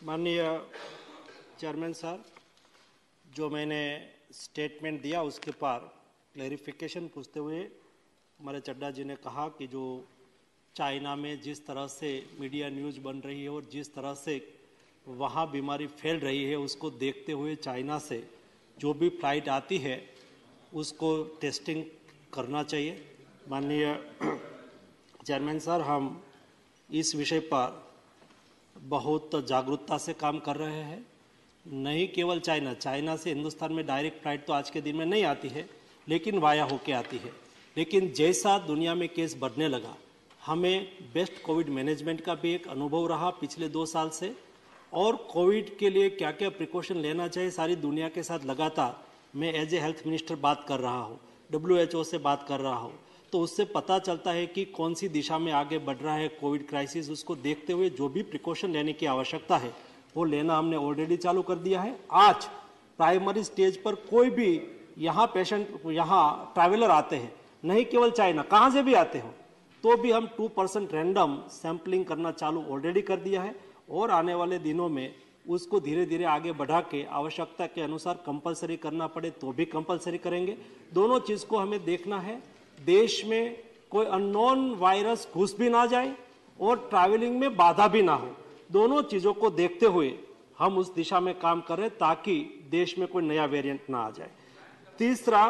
माननीय chairman sir, जो मैंने स्टेटमेंट दिया उसके पर क्लैरिफिकेशन पूछते हुए हमारे चड्डा जी ने कहा कि जो चाइना में जिस तरह से मीडिया न्यूज़ बन रही है और जिस तरह से वहाँ बीमारी फैल रही है, उसको देखते हुए चाइना से जो भी फ्लाइट आती है उसको टेस्टिंग करना चाहिए। माननीय चेयरमैन सर, हम इस विषय पर बहुत जागरूकता से काम कर रहे हैं। नहीं केवल चाइना से हिंदुस्तान में डायरेक्ट फ्लाइट तो आज के दिन में नहीं आती है, लेकिन वाया होके आती है। लेकिन जैसा दुनिया में केस बढ़ने लगा, हमें बेस्ट कोविड मैनेजमेंट का भी एक अनुभव रहा पिछले 2 साल से, और कोविड के लिए क्या क्या प्रिकॉशन लेना चाहिए सारी दुनिया के साथ लगातार मैं एज ए हेल्थ मिनिस्टर बात कर रहा हूँ, WHO से बात कर रहा हूँ। तो उससे पता चलता है कि कौन सी दिशा में आगे बढ़ रहा है कोविड क्राइसिस। उसको देखते हुए जो भी प्रिकॉशन लेने की आवश्यकता है वो लेना हमने ऑलरेडी चालू कर दिया है। आज प्राइमरी स्टेज पर कोई भी यहाँ ट्रैवलर आते हैं, नहीं केवल चाइना, कहाँ से भी आते हो, तो भी हम 2% रैंडम सैंपलिंग करना चालू ऑलरेडी कर दिया है, और आने वाले दिनों में उसको धीरे धीरे आगे बढ़ा के आवश्यकता के अनुसार कंपलसरी करना पड़े तो भी कंपलसरी करेंगे। दोनों चीज़ को हमें देखना है, देश में कोई अननोन वायरस घुस भी ना जाए और ट्रैवलिंग में बाधा भी ना हो। दोनों चीज़ों को देखते हुए हम उस दिशा में काम कर रहे हैं ताकि देश में कोई नया वेरिएंट ना आ जाए। तीसरा,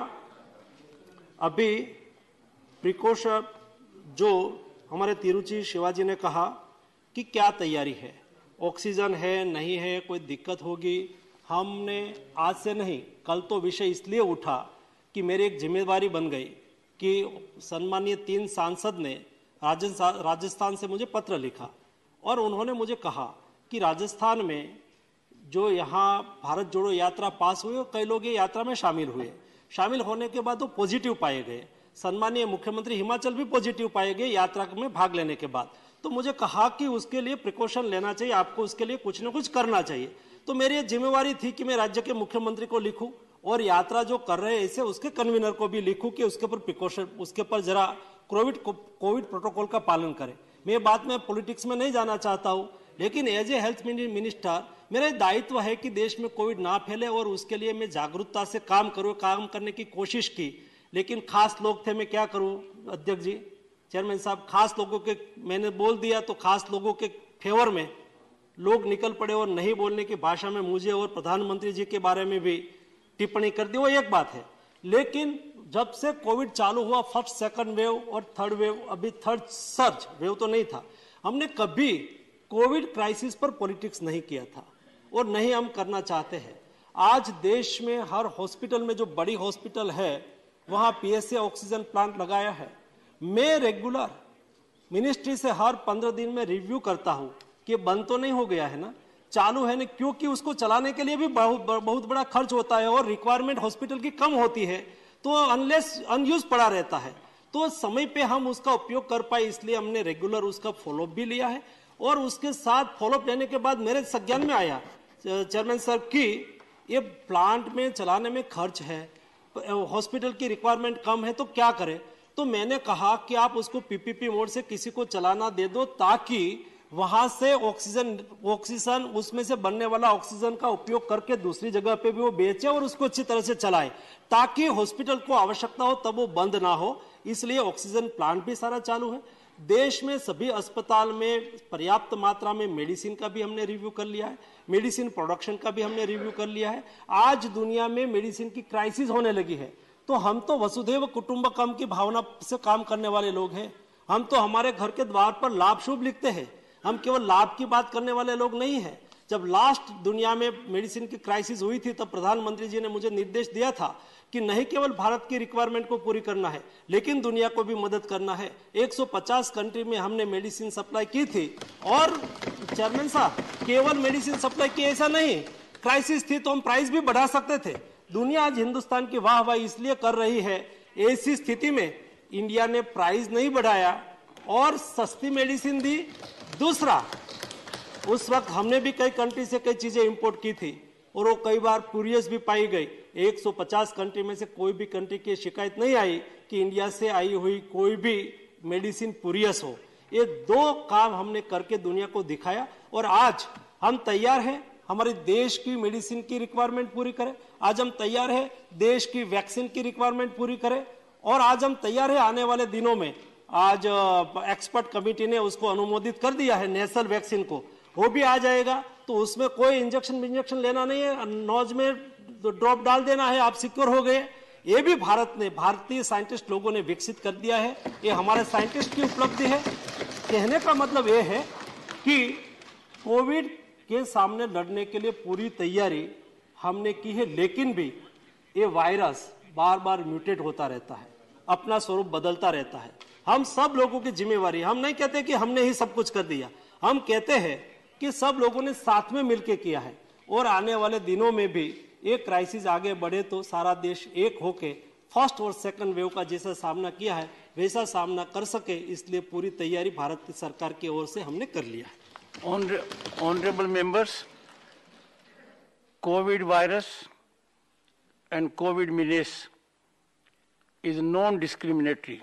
अभी प्रिकॉशन जो हमारे तिरुचि शिवाजी ने कहा कि क्या तैयारी है, ऑक्सीजन है नहीं है, कोई दिक्कत होगी। हमने आज से नहीं, कल तो विषय इसलिए उठा कि मेरी एक जिम्मेदारी बन गई कि सम्मानीय 3 सांसद ने राजस्थान से मुझे पत्र लिखा और उन्होंने मुझे कहा कि राजस्थान में जो यहाँ भारत जोड़ो यात्रा पास हुई और कई लोग ये यात्रा में शामिल हुए, शामिल होने के बाद वो पॉजिटिव पाए गए। सम्मानीय मुख्यमंत्री हिमाचल भी पॉजिटिव पाए गए यात्रा में भाग लेने के बाद। तो मुझे कहा कि उसके लिए प्रिकॉशन लेना चाहिए, आपको उसके लिए कुछ न कुछ करना चाहिए। तो मेरी ये जिम्मेवारी थी कि मैं राज्य के मुख्यमंत्री को लिखूं और यात्रा जो कर रहे हैं ऐसे उसके कन्वीनर को भी लिखूं कि उसके ऊपर प्रिकॉशन, उसके ऊपर जरा कोविड प्रोटोकॉल का पालन करें। मैं ये बात में पॉलिटिक्स में नहीं जाना चाहता हूं, लेकिन एज ए हेल्थ मिनिस्टर मेरा दायित्व है कि देश में कोविड ना फैले और उसके लिए मैं जागरूकता से काम करने की कोशिश की। लेकिन खास लोग थे, मैं क्या करूं अध्यक्ष जी, चेयरमैन साहब, खास लोगों के मैंने बोल दिया तो खास लोगों के फेवर में लोग निकल पड़े और नहीं बोलने की भाषा में मुझे और प्रधानमंत्री जी के बारे में भी टिप्पणी कर दी। वो एक बात है, लेकिन जब से कोविड चालू हुआ, फर्स्ट सेकंड वेव और थर्ड वेव, अभी थर्ड सर्ज वेव तो नहीं था, हमने कभी कोविड क्राइसिस पर पॉलिटिक्स नहीं किया था और नहीं हम करना चाहते हैं। आज देश में हर हॉस्पिटल में, जो बड़ी हॉस्पिटल है वहां PSA ऑक्सीजन प्लांट लगाया है। मैं रेगुलर मिनिस्ट्री से हर 15 दिन में रिव्यू करता हूं कि बंद तो नहीं हो गया है ना, चालू है ना, क्योंकि उसको चलाने के लिए भी बहुत बड़ा खर्च होता है और रिक्वायरमेंट हॉस्पिटल की कम होती है, तो अनयूज पड़ा रहता है, तो समय पे हम उसका उपयोग कर पाए, इसलिए हमने रेगुलर उसका फॉलोअप भी लिया है। और उसके साथ फॉलोअप लेने के बाद मेरे संज्ञान में आया चेयरमैन सर कि ये प्लांट में चलाने में खर्च है, हॉस्पिटल की रिक्वायरमेंट कम है, तो क्या करें। तो मैंने कहा कि आप उसको PPP मोड से किसी को चलाना दे दो ताकि वहां से ऑक्सीजन उसमें से बनने वाला ऑक्सीजन का उपयोग करके दूसरी जगह पे भी वो बेचे और उसको अच्छी तरह से चलाए, ताकि हॉस्पिटल को आवश्यकता हो तब वो बंद ना हो। इसलिए ऑक्सीजन प्लांट भी सारा चालू है। देश में सभी अस्पताल में पर्याप्त मात्रा में मेडिसिन का भी हमने रिव्यू कर लिया है, मेडिसिन प्रोडक्शन का भी हमने रिव्यू कर लिया है। आज दुनिया में मेडिसिन की क्राइसिस होने लगी है, तो हम तो वसुधैव कुटुंबकम की भावना से काम करने वाले लोग हैं। हम तो हमारे घर के द्वार पर लाभ शुभ लिखते हैं, हम केवल लाभ की बात करने वाले लोग नहीं हैं। जब लास्ट दुनिया में मेडिसिन की क्राइसिस हुई थी तब प्रधानमंत्री जी ने मुझे निर्देश दिया था कि नहीं केवल भारत की रिक्वायरमेंट को पूरी करना है लेकिन दुनिया को भी मदद करना है। 150 कंट्री में हमने मेडिसिन सप्लाई की थी। और चेयरमैन साहब, केवल मेडिसिन सप्लाई की ऐसा नहीं, क्राइसिस थी तो हम प्राइस भी बढ़ा सकते थे। दुनिया आज हिंदुस्तान की वाहवाही इसलिए कर रही है, ऐसी स्थिति में इंडिया ने प्राइस नहीं बढ़ाया और सस्ती मेडिसिन दी। दूसरा, उस वक्त हमने भी कई कंट्री से कई चीजें इंपोर्ट की थी और वो कई बार क्यूरियस भी पाई गई। 150 कंट्री में से कोई भी कंट्री की शिकायत नहीं आई कि इंडिया से आई हुई कोई भी मेडिसिन क्यूरियस हो। ये 2 काम हमने करके दुनिया को दिखाया और आज हम तैयार हैं हमारे देश की मेडिसिन की रिक्वायरमेंट पूरी करें। आज हम तैयार हैं देश की वैक्सीन की रिक्वायरमेंट पूरी करें, और आज हम तैयार हैं आने वाले दिनों में, आज एक्सपर्ट कमेटी ने उसको अनुमोदित कर दिया है नेशनल वैक्सीन को, वो भी आ जाएगा। तो उसमें कोई इंजेक्शन लेना नहीं है, नोज में ड्रॉप डाल देना है, आप सिक्योर हो गए। ये भी भारतीय साइंटिस्ट लोगों ने विकसित कर दिया है, ये हमारे साइंटिस्ट की उपलब्धि है। कहने का मतलब ये है कि कोविड के सामने लड़ने के लिए पूरी तैयारी हमने की है, लेकिन भी ये वायरस बार बार म्यूटेट होता रहता है, अपना स्वरूप बदलता रहता है। हम सब लोगों की जिम्मेवारी, हम नहीं कहते कि हमने ही सब कुछ कर दिया, हम कहते हैं कि सब लोगों ने साथ में मिलकर किया है, और आने वाले दिनों में भी ये क्राइसिस आगे बढ़े तो सारा देश एक होके फर्स्ट और सेकंड वेव का जैसा सामना किया है वैसा सामना कर सके, इसलिए पूरी तैयारी भारत की सरकार की ओर से हमने कर लिया है। Honorable members, COVID virus and COVID menace is non-discriminatory.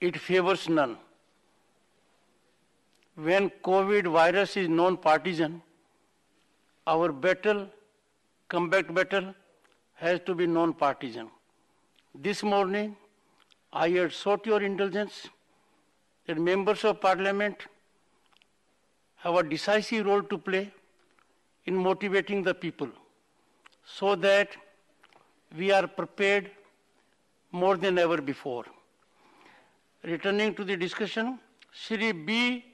It favors none. When COVID virus is non-partisan, our battle, comeback battle, has to be non-partisan. This morning, I had sought your indulgence that members of parliament have a decisive role to play in motivating the people so that we are prepared more than ever before. Returning to the discussion, Shri B.